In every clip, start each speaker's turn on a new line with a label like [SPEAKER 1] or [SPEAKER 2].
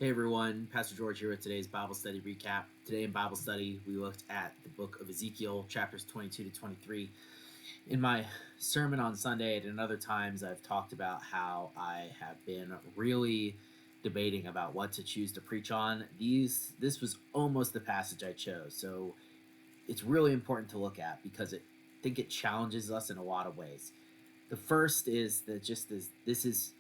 [SPEAKER 1] Hey everyone, Pastor George here with today's Bible study recap. Today in Bible study, we looked at the book of Ezekiel, chapters 22 to 23. In my sermon on Sunday and in other times, I've talked about how I have been really debating about what to choose to preach on. This was almost the passage I chose, so it's really important to look at because I think it challenges us in a lot of ways. The first is that this is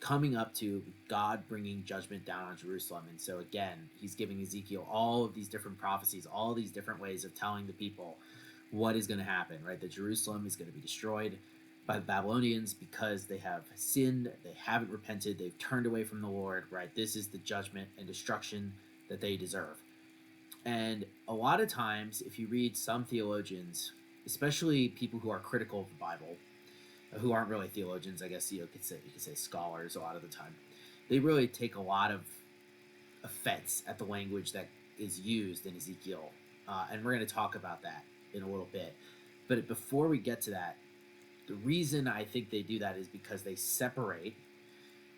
[SPEAKER 1] coming up to God bringing judgment down on Jerusalem. And so, again, he's giving Ezekiel all of these different prophecies, all these different ways of telling the people what is going to happen, right? That Jerusalem is going to be destroyed by the Babylonians because they have sinned, they haven't repented, they've turned away from the Lord, right? This is the judgment and destruction that they deserve. And a lot of times, if you read some theologians, especially people who are critical of the Bible, who aren't really theologians, I guess you could say scholars a lot of the time, they really take a lot of offense at the language that is used in Ezekiel, and we're going to talk about that in a little bit. But before we get to that, the reason I think they do that is because they separate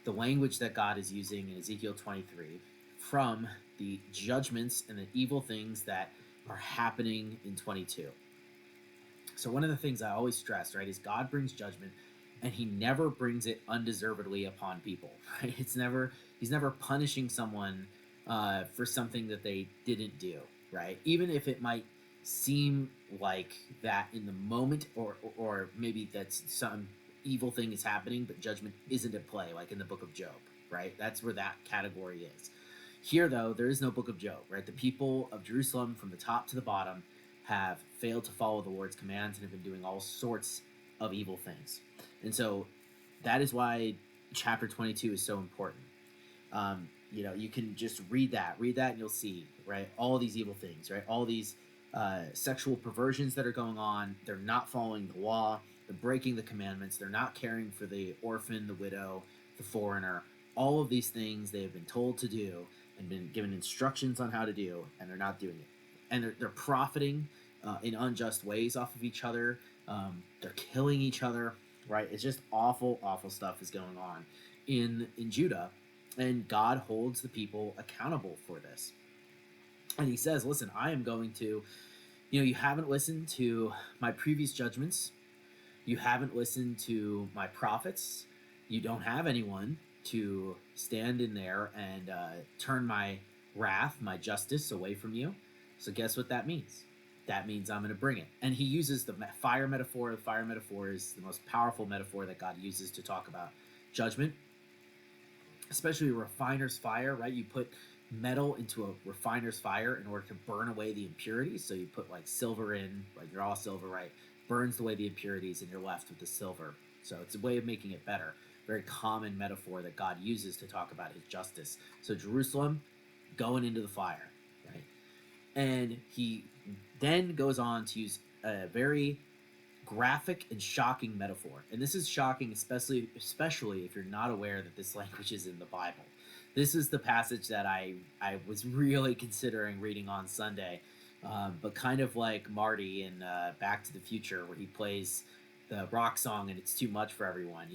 [SPEAKER 1] the language that God is using in Ezekiel 23 from the judgments and the evil things that are happening in 22. So one of the things I always stress, right, is God brings judgment and he never brings it undeservedly upon people, right? He's never punishing someone for something that they didn't do, right? Even if it might seem like that in the moment, or maybe that's some evil thing is happening, but judgment isn't at play, like in the book of Job, right? That's where that category is. Here, though, there is no book of Job, right? The people of Jerusalem, from the top to the bottom, have failed to follow the Lord's commands and have been doing all sorts of evil things. And so that is why chapter 22 is so important. You can just read that, and you'll see, right, all these evil things, right, all these sexual perversions that are going on. They're not following the law, they're breaking the commandments, they're not caring for the orphan, the widow, the foreigner. All of these things they have been told to do and been given instructions on how to do, and they're not doing it. And they're profiting in unjust ways off of each other. They're killing each other, right? It's just awful, awful stuff is going on in Judah, and God holds the people accountable for this. And he says, listen, I am going to, you haven't listened to my previous judgments. You haven't listened to my prophets. You don't have anyone to stand in there and turn my wrath, my justice away from you. So guess what that means? That means I'm going to bring it. And he uses the fire metaphor. The fire metaphor is the most powerful metaphor that God uses to talk about judgment, especially a refiner's fire, right? You put metal into a refiner's fire in order to burn away the impurities. So you put like silver in, like raw silver, right? Burns away the impurities and you're left with the silver. So it's a way of making it better. Very common metaphor that God uses to talk about his justice. So Jerusalem going into the fire, right? And he then goes on to use a very graphic and shocking metaphor. And this is shocking, especially if you're not aware that this language is in the Bible. This is the passage that I was really considering reading on Sunday, but kind of like Marty in Back to the Future, where he plays the rock song and it's too much for everyone.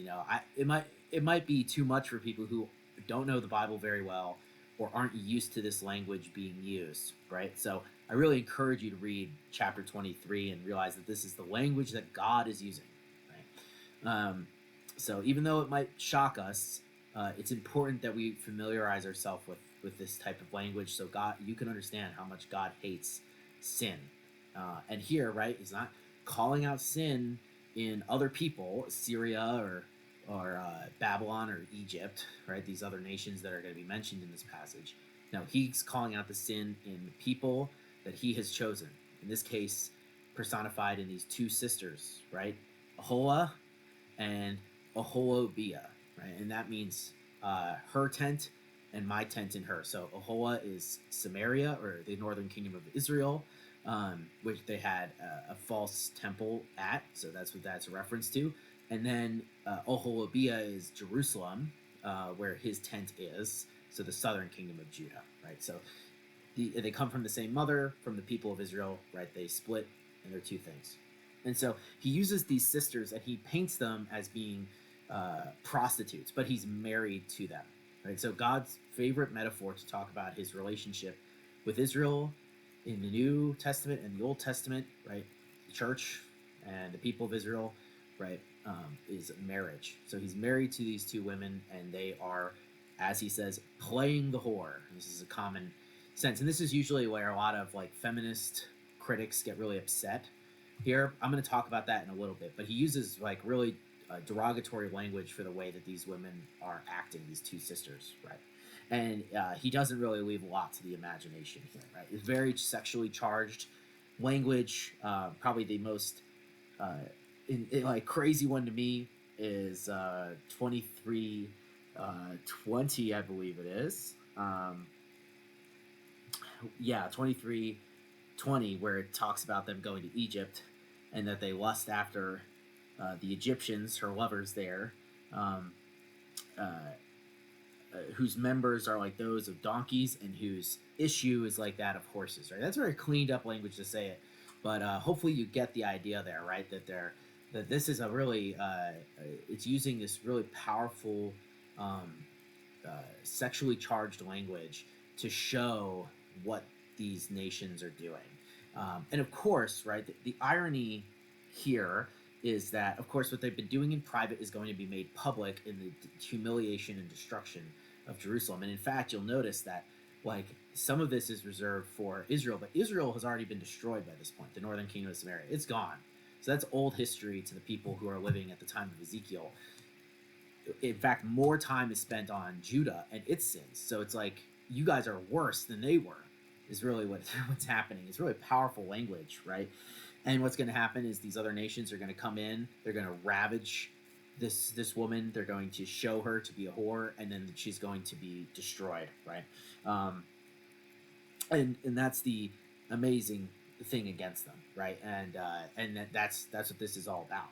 [SPEAKER 1] It might be too much for people who don't know the Bible very well or aren't used to this language being used, right? So I really encourage you to read chapter 23 and realize that this is the language that God is using, right? So even though it might shock us, it's important that we familiarize ourselves with this type of language so you can understand how much God hates sin. And here, right, he's not calling out sin in other people, Syria or Babylon or Egypt, right? These other nations that are going to be mentioned in this passage. Now, he's calling out the sin in the people that he has chosen. In this case, personified in these two sisters, right? Aholah and Oholobia, right? And that means her tent and my tent in her. So Aholah is Samaria, or the northern kingdom of Israel, which they had a false temple at. So that's what that's a reference to. And then Oholobia is Jerusalem, where his tent is. So the southern kingdom of Judah, right? So they come from the same mother, from the people of Israel, right? They split, and they're two things. And so he uses these sisters and he paints them as being prostitutes, but he's married to them, right? So God's favorite metaphor to talk about his relationship with Israel in the New Testament and the Old Testament, right? The church and the people of Israel, right, is marriage. So he's married to these two women, and they are, as he says, playing the whore. This is a common sense, and this is usually where a lot of like feminist critics get really upset. Here, I'm going to talk about that in a little bit, but he uses like really derogatory language for the way that these women are acting, these two sisters, right? And he doesn't really leave a lot to the imagination here, right? It's very sexually charged language. Probably the most uh, like crazy one to me is 23:20, I believe it is. Yeah, 23:20, where it talks about them going to Egypt and that they lust after the Egyptians, her lovers there, um, uh, whose members are like those of donkeys and whose issue is like that of horses, right? That's very cleaned up language to say it, but hopefully you get the idea there, right? That this is a really it's using this really powerful um, sexually charged language to show what these nations are doing. And of course, right, the irony here is that, of course, what they've been doing in private is going to be made public in the humiliation and destruction of Jerusalem. And in fact, you'll notice that, like, some of this is reserved for Israel, but Israel has already been destroyed by this point, the northern kingdom of Samaria. It's gone. So that's old history to the people who are living at the time of Ezekiel. In fact, more time is spent on Judah and its sins. So it's like, you guys are worse than they were, is really what's happening. It's really powerful language, right? And what's going to happen is these other nations are going to come in, they're going to ravage this woman, they're going to show her to be a whore, and then she's going to be destroyed, right? Um, and that's the amazing thing against them, right? And that's what this is all about.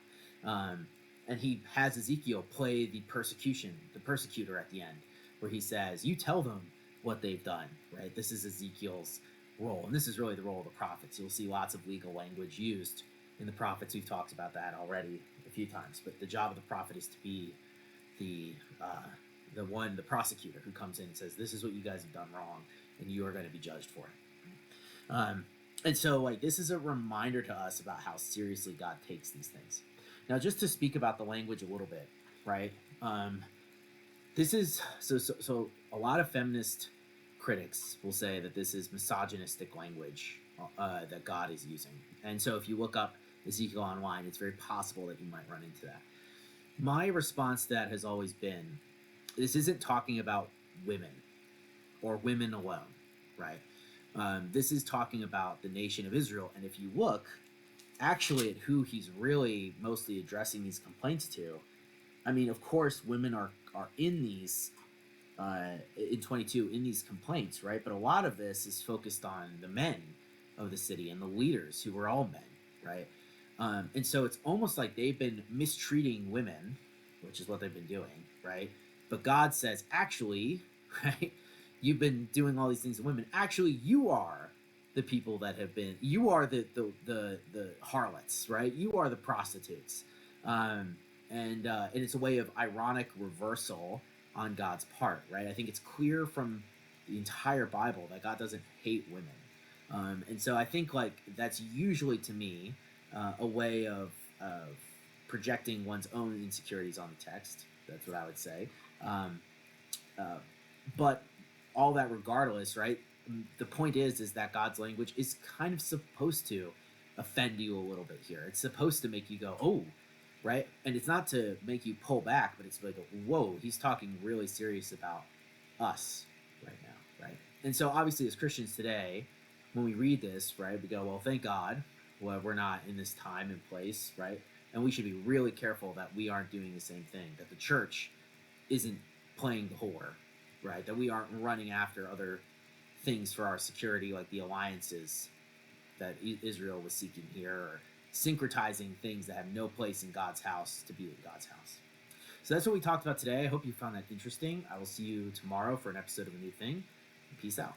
[SPEAKER 1] And he has Ezekiel play the persecutor at the end, where he says, "You tell them what they've done," right? This is Ezekiel's role, and this is really the role of the prophets. You'll see lots of legal language used in the prophets. We've talked about that already a few times, but the job of the prophet is to be the the prosecutor who comes in and says, "This is what you guys have done wrong, and you are going to be judged for it." And so, like, this is a reminder to us about how seriously God takes these things. Now, just to speak about the language a little bit, right? This is so. A lot of feminist critics will say that this is misogynistic language that God is using, and so if you look up Ezekiel online, it's very possible that you might run into that. My response to that has always been, this isn't talking about women or women alone, right? This is talking about the nation of Israel, and if you look actually at who he's really mostly addressing these complaints to, I mean, of course, women are in these in 22 in these complaints, right? But a lot of this is focused on the men of the city and the leaders who were all men, right? And so it's almost like they've been mistreating women, which is what they've been doing, right? But God says, actually, right, you've been doing all these things to women. Actually, you are the people that have been. You are the harlots, right? You are the prostitutes, and it's a way of ironic reversal on God's part, right? I think it's clear from the entire Bible that God doesn't hate women, and so I think like that's usually to me a way of projecting one's own insecurities on the text. That's what I would say. Um, but all that regardless, right? The point is that God's language is kind of supposed to offend you a little bit here. It's supposed to make you go, oh, right? And it's not to make you pull back, but it's like, whoa, he's talking really serious about us right now, right? And so obviously as Christians today, when we read this, right, we go, well, thank God, well, we're not in this time and place, right? And we should be really careful that we aren't doing the same thing, that the church isn't playing the whore, right? That we aren't running after other things for our security, like the alliances that Israel was seeking here, or syncretizing things that have no place in God's house to be in God's house. So that's what we talked about today. I hope you found that interesting. I will see you tomorrow for an episode of A New Thing. Peace out.